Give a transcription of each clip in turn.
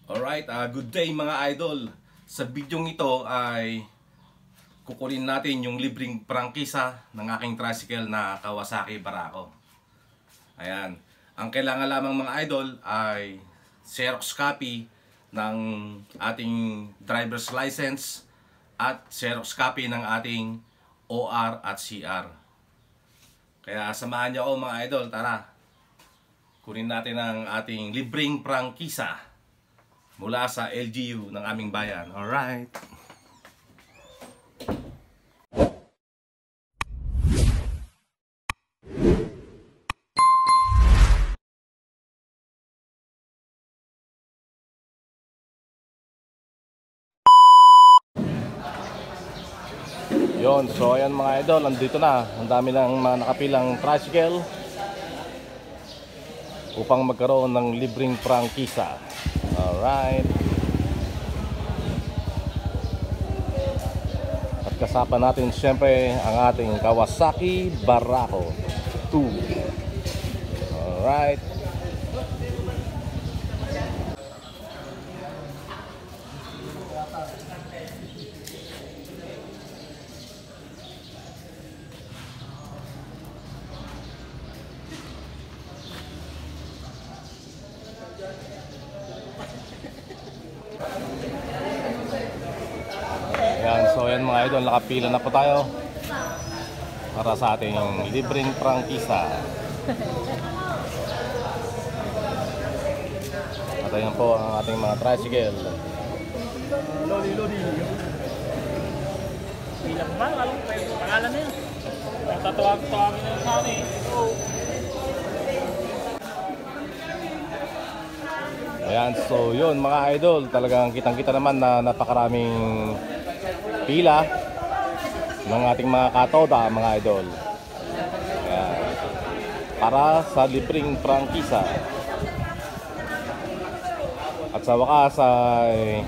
Alright, good day mga idol. Sa bidyong ito ay kukunin natin yung libreng prangkisa ng aking tricycle na Kawasaki Barako. Ayan. Ang kailangan lamang mga idol ay Xerox copy ng ating driver's license at Xerox copy ng ating OR at CR. Kaya samahan niyo ako mga idol, tara. Kunin natin ang ating libreng prangkisa mula sa LGU ng aming bayan. Alright. Yon, so ayan mga idol, nandito na. Ang dami lang mga nakapilang tricycle upang magkaroon ng libreng prangkisa. Alright. At kasama natin siyempre ang ating Kawasaki Barako 2. Alright. Yan, so yan mga idol, nakapila na po tayo para sa ating libreng prangkisa. At ayan po ang ating mga tricycle. Lodi. Bilang ba? Alam ko yung pangalan na yun. Nagtatawag-tawagin na sa akin. Ayan, so yun mga idol, talagang kitang-kita naman na napakaraming pila ng ating mga katoda mga idol. Ayan, para sa libreng prangkisa. At sa wakas ay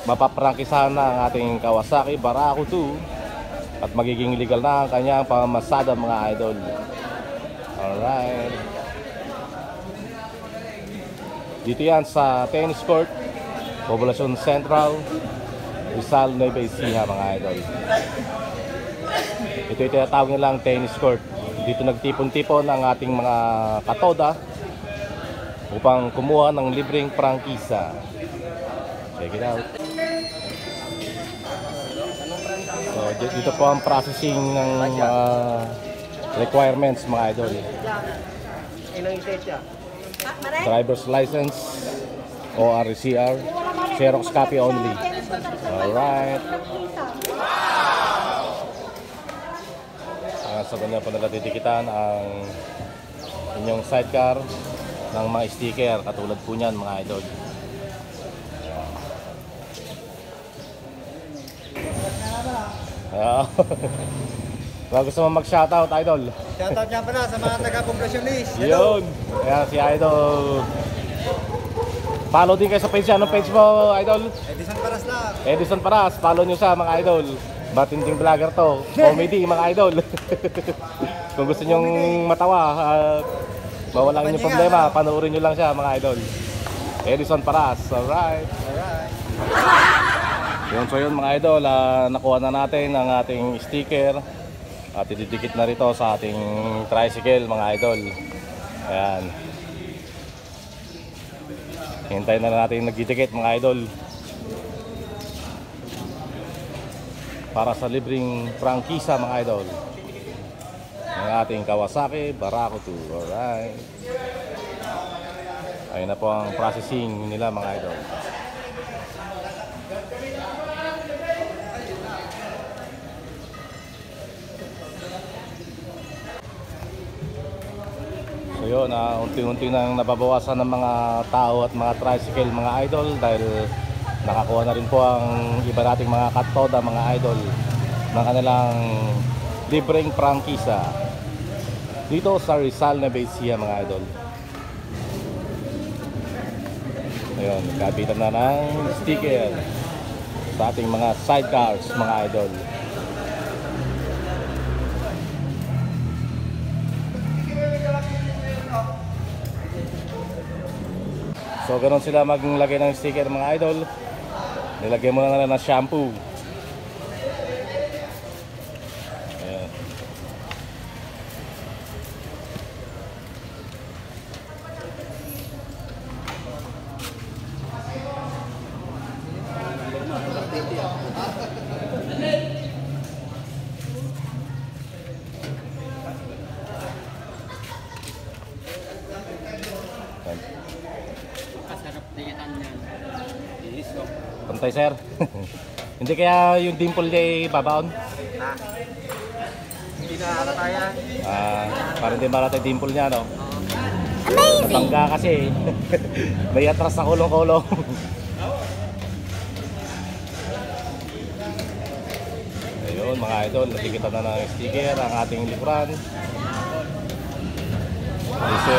mapaprangkisahan na ang ating Kawasaki Barako 2 at magiging legal na ang kanyang pamamasada mga idol. Alright. Dito yan sa tennis court, Poblacion Central, Rizal, Nueva Ecija mga idol. Ito yung tinatawag nilang tennis court. Dito nagtipon-tipon ang ating mga katoda upang kumuha ng libreng prangkisa. Check it out. So, dito po ang processing ng requirements mga idol. Driver's license, OR, CR, Xerox copy only. Alright. Sa kanya po nila didikitan ang inyong sidecar ng mga sticker katulad po niyan mga idol. Gusto mo mag-shoutout, idol? Shoutout niya pala sa mga taga-Poblacion East. Yun. Kaya si idol. Follow din kayo sa page. Anong page mo, idol? Edison Paras lang. Edison Paras. Follow nyo siya mga idol. Matinding vlogger to. Comedy mga idol. Kung gusto nyong matawa at mawalang inyong problema, panoorin nyo lang siya mga idol. Edison Paras. Alright. Yun, so yun mga idol, nakuha na natin ang ating sticker at ididikit na rito sa ating tricycle mga idol. Ayan. Hintayin na natin nagdidikit mga idol para sa libreng prangkisa mga idol ng ating Kawasaki Barako 2. Alright. Ayun na po ang processing nila mga idol. So yun, unti-unti nang nababawasan ng mga tao at mga tricycle mga idol dahil nakakuha na rin po ang iba nating mga katoda mga idol ng kanilang libreng prangkisa dito sa Rizal, Nueva Ecija mga idol. Ayun, kapitan na ng sticker sa ating mga sidecars mga idol. So So ganoon sila maglagay ng sticker mga idol. Nilagay mo na lang ng shampoo. Ayan. Kasarap na yan yan. Iso. Pantay sir. Hindi kaya yung dimple niya ay babaon? Hindi na nakatayan. Para hindi malatay dimple niya, no? Amazing! Matangga kasi. May atras sa kulong-kulong. Ayun mga idol, nakikita na ng sticker ang ating likuran. Kasi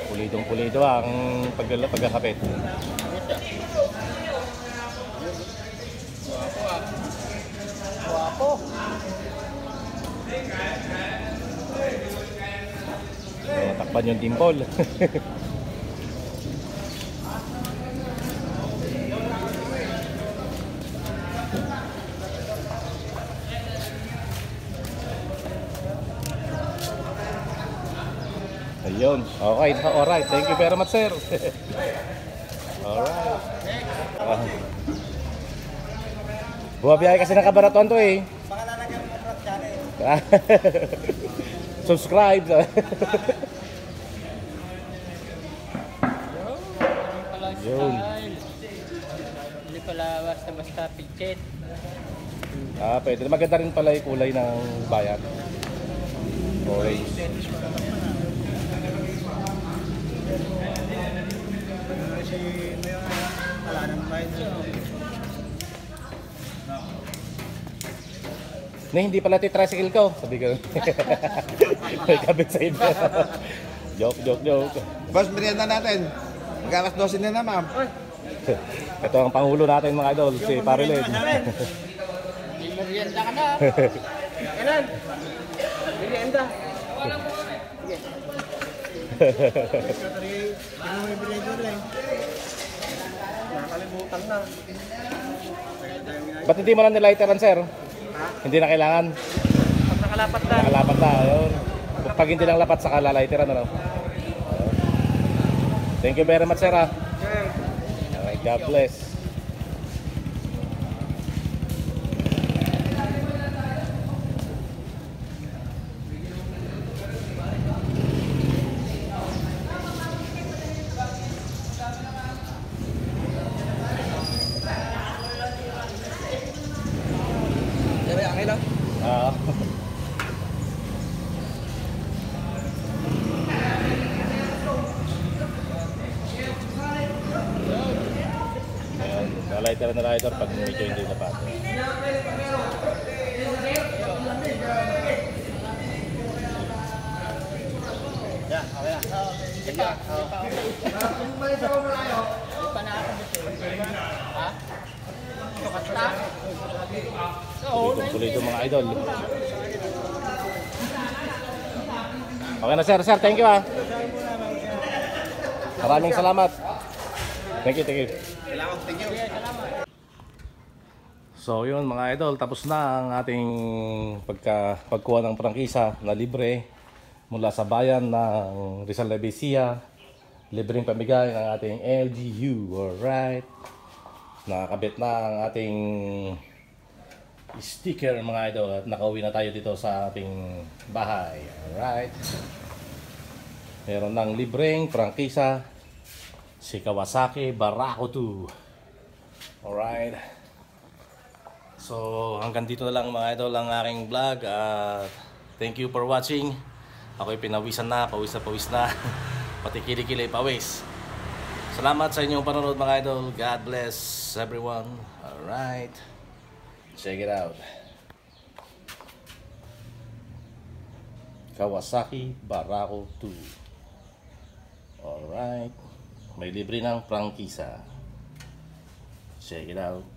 pulidong-pulido ang pagkakapit. Guwapo. So, takpan yung dimple. Ayun. Okay. Alright. Thank you very much, sir. Alright. Bumabiyahe kasi ng Kabanatuan to eh. Baka lalagyan mo ng channel. Subscribe. Pala Yun. style. Hindi pala basta-basta pichet. Pwede. Maganda rin pala yung kulay ng bayan. Orange. Si wala nang bayad. Na hindi pala ito tricycle ko. Sabi ko. May kabit sa iba. Joke. Boss, merienda natin. Mag-alas 12 na ma'am. Ito ang pangulo natin mga idol, si Parilyn. May merienda ka na. Kanan. Merienda. Ano may binigyan rin? Nakalimutan na. Ba't hindi mo na nilightaran, sir? Hindi na kailangan. Pag nakalapat na. Nakalapat na. Ayun. Pag hindi lang lapat, saka lalightaran. Ano? Thank you very much, sir. Alright, God bless. Ah. Ayan, lalightaran na rider pag medyo hindi lapat. Yan, okay na. Di pa na ako dito. Ha? Sukat na? Oo, Tuloy-tuloy mga idol. Okay na sir, thank you ah. Maraming salamat. Thank you. Thank you. So yun mga idol, tapos na ang ating pagkuha ng prangkisa na libre mula sa bayan ng Rizal Labisia. Libreng pamigay ng ating LGU. Alright. Nakakabit na ang ating sticker mga idol at nakauwi na tayo dito sa ating bahay. Alright. Meron ng libreng prangkisa si Kawasaki Barako 2. Alright. So hanggang dito na lang mga idol ang aking vlog. Thank you for watching. Ako'y pinawisan na, pawis na. Pati kilikili pawis. Salamat sa inyong panonood mga idol. God bless everyone. Alright. Check it out. Kawasaki Barako 2. Alright. May libre ng prangkisa. Check it out.